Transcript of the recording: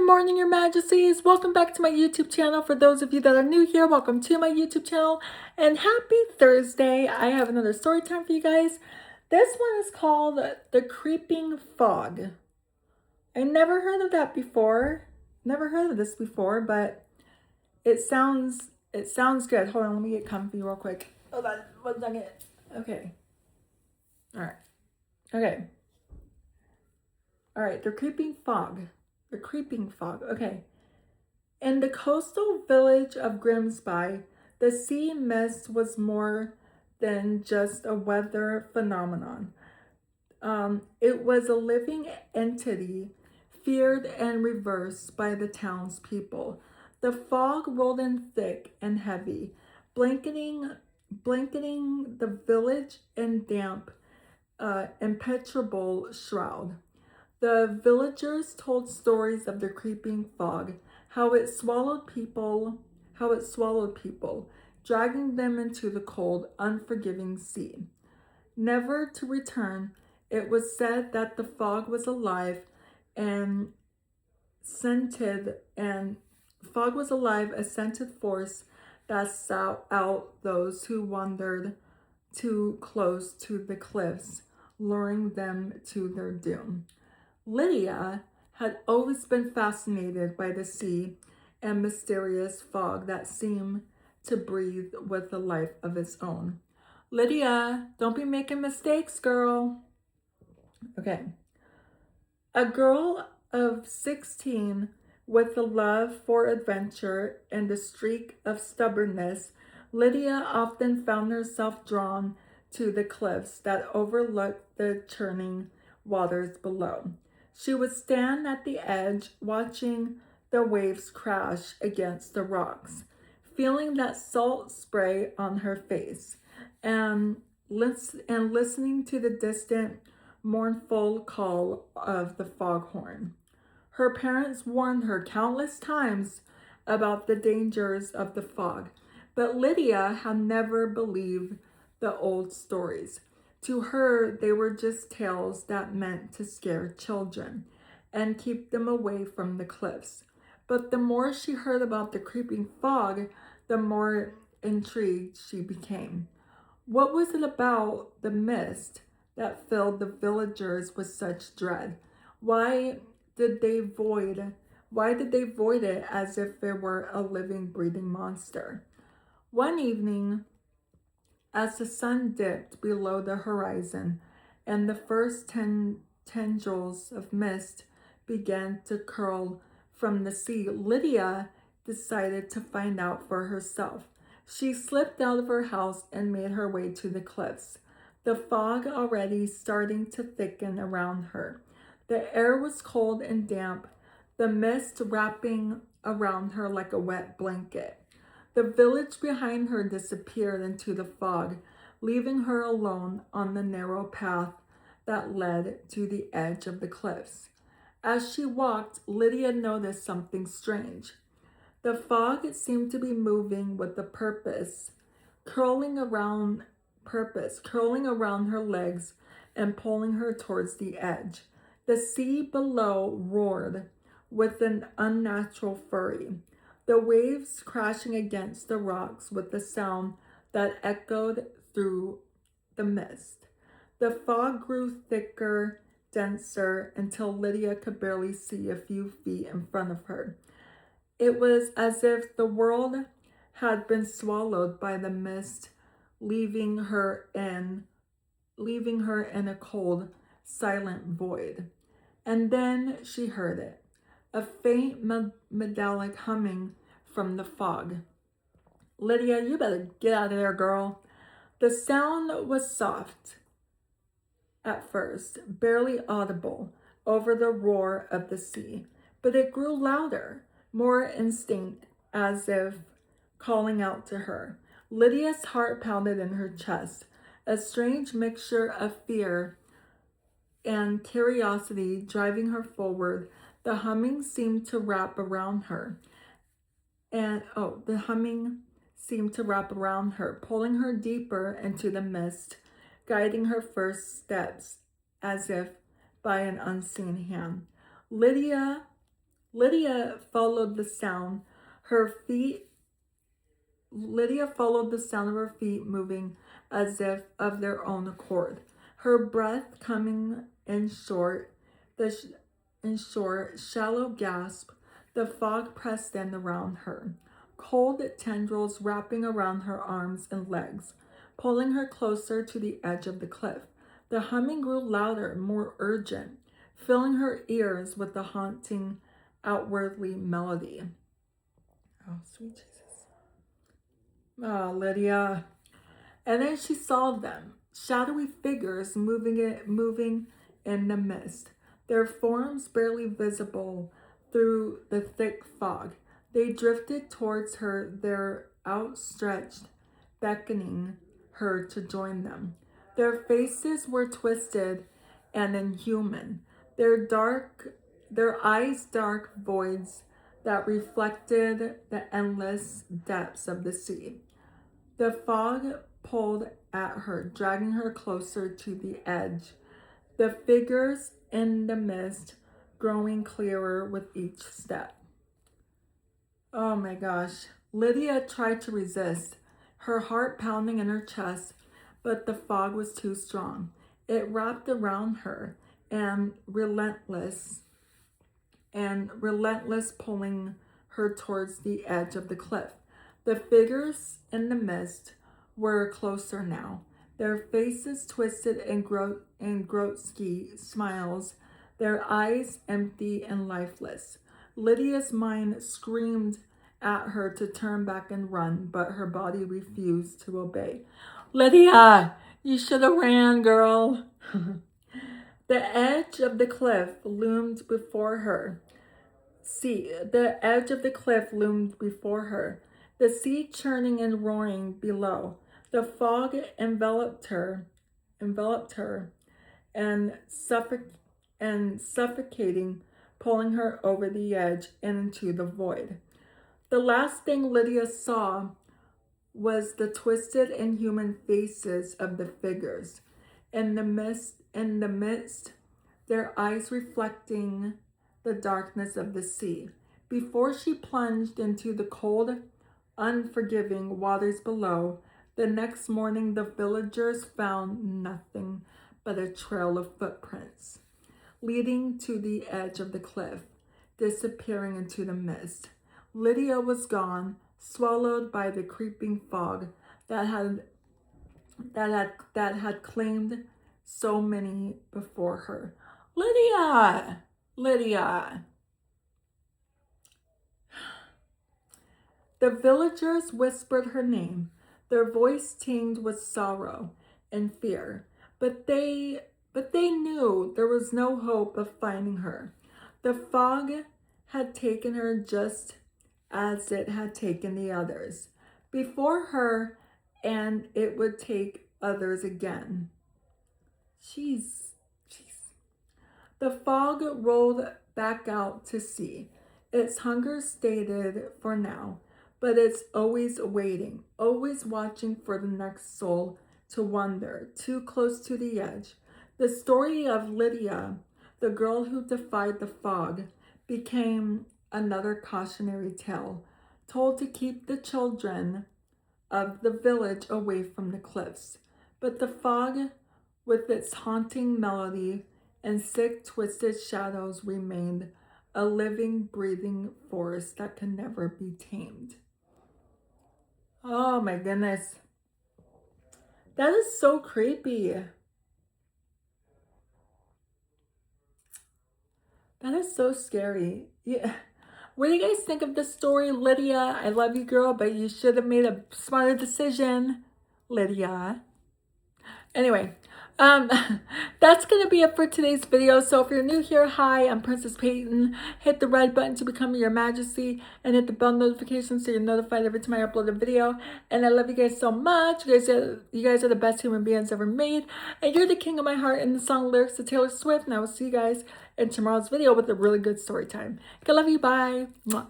Good morning, Your Majesties. Welcome back to my YouTube channel. For those of you that are new here, welcome to my YouTube channel. And happy Thursday. I have another story time for you guys. This one is called The Creeping Fog. I never heard of that before. Never heard of this before, but it sounds good. Hold on, let me get comfy real quick. Hold on, 1 second. Okay. Alright. Okay. Alright, The Creeping Fog. The Creeping Fog. Okay. In the coastal village of Grimsby, the sea mist was more than just a weather phenomenon. It was a living entity, feared and reverenced by the townspeople. The fog rolled in thick and heavy, blanketing the village in damp, impenetrable shroud. The villagers told stories of the creeping fog, how it swallowed people, dragging them into the cold, unforgiving sea, never to return. It was said that the fog was alive and scented and fog was alive, a scented force that sought out those who wandered too close to the cliffs, luring them to their doom. Lydia had always been fascinated by the sea and mysterious fog that seemed to breathe with a life of its own. Lydia, don't be making mistakes, girl. Okay. A girl of 16 with a love for adventure and a streak of stubbornness, Lydia often found herself drawn to the cliffs that overlooked the churning waters below. She would stand at the edge, watching the waves crash against the rocks, feeling that salt spray on her face, and listening to the distant, mournful call of the foghorn. Her parents warned her countless times about the dangers of the fog, but Lydia had never believed the old stories. To her, they were just tales that meant to scare children and keep them away from the cliffs. But the more she heard about the creeping fog, the more intrigued she became. What was it about the mist that filled the villagers with such dread? Why did they void it as if it were a living, breathing monster? One evening, as the sun dipped below the horizon and the first tendrils of mist began to curl from the sea, Lydia decided to find out for herself. She slipped out of her house and made her way to the cliffs, the fog already starting to thicken around her. The air was cold and damp, the mist wrapping around her like a wet blanket. The village behind her disappeared into the fog, leaving her alone on the narrow path that led to the edge of the cliffs. As she walked, Lydia noticed something strange. The fog seemed to be moving with a curling around curling around her legs and pulling her towards the edge. The sea below roared with an unnatural fury, the waves crashing against the rocks with a sound that echoed through the mist. The fog grew thicker, denser, until Lydia could barely see a few feet in front of her. It was as if the world had been swallowed by the mist, leaving her in a cold, silent void. And then she heard it, a faint metallic humming from the fog. Lydia, you better get out of there, girl. The sound was soft at first, barely audible over the roar of the sea, but it grew louder, more instinct, as if calling out to her. Lydia's heart pounded in her chest, a strange mixture of fear and curiosity driving her forward. The humming seemed to wrap around her. The humming seemed to wrap around her, pulling her deeper into the mist, guiding her first steps as if by an unseen hand. Lydia Lydia followed the sound. Her feet Lydia followed the sound of her feet moving as if of their own accord. Her breath coming in short, shallow gasp. The fog pressed in around her, cold tendrils wrapping around her arms and legs, pulling her closer to the edge of the cliff. The humming grew louder, more urgent, filling her ears with a haunting, outwardly melody. Oh, sweet Jesus. Oh, Lydia. And then she saw them, shadowy figures moving in the mist, their forms barely visible through the thick fog. They drifted towards her, their outstretched, beckoning her to join them. Their faces were twisted and inhuman, their eyes dark voids that reflected the endless depths of the sea. The fog pulled at her, dragging her closer to the edge, the figures in the mist growing clearer with each step. Oh my gosh. Lydia tried to resist, her heart pounding in her chest, but the fog was too strong. It wrapped around her and relentless pulling her towards the edge of the cliff. The figures in the mist were closer now, their faces twisted in grotesque smiles, their eyes empty and lifeless. Lydia's mind screamed at her to turn back and run, but her body refused to obey. Lydia, you should have ran, girl. The edge of the cliff loomed before her. The edge of the cliff loomed before her, the sea churning and roaring below. The fog enveloped her and suffocating, pulling her over the edge and into the void. The last thing Lydia saw was the twisted, inhuman faces of the figures. In the midst, their eyes reflecting the darkness of the sea. Before she plunged into the cold, unforgiving waters below, the next morning the villagers found nothing but a trail of footprints leading to the edge of the cliff, disappearing into the mist. Lydia was gone, swallowed by the creeping fog that had claimed so many before her. Lydia! Lydia! The villagers whispered her name, their voice tinged with sorrow and fear, but they knew there was no hope of finding her. The fog had taken her just as it had taken the others before her, and it would take others again. Jeez. The fog rolled back out to sea, its hunger stated for now, but it's always waiting, always watching for the next soul to wander too close to the edge. The story of Lydia, the girl who defied the fog, became another cautionary tale, told to keep the children of the village away from the cliffs. But the fog, with its haunting melody and sick, twisted shadows, remained a living, breathing force that can never be tamed. Oh my goodness. That is so creepy. That is so scary. Yeah. What do you guys think of this story, Lydia? I love you, girl, but you should have made a smarter decision, Lydia. Anyway, that's going to be it for today's video. So if you're new here, hi, I'm Princess Peyton. Hit the red button to become your majesty and hit the bell notification so you're notified every time I upload a video. And I love you guys so much. You guys are the best human beings ever made. And you're the king of my heart in the song lyrics to Taylor Swift. And I will see you guys in tomorrow's video with a really good story time. I love you. Bye. Mwah.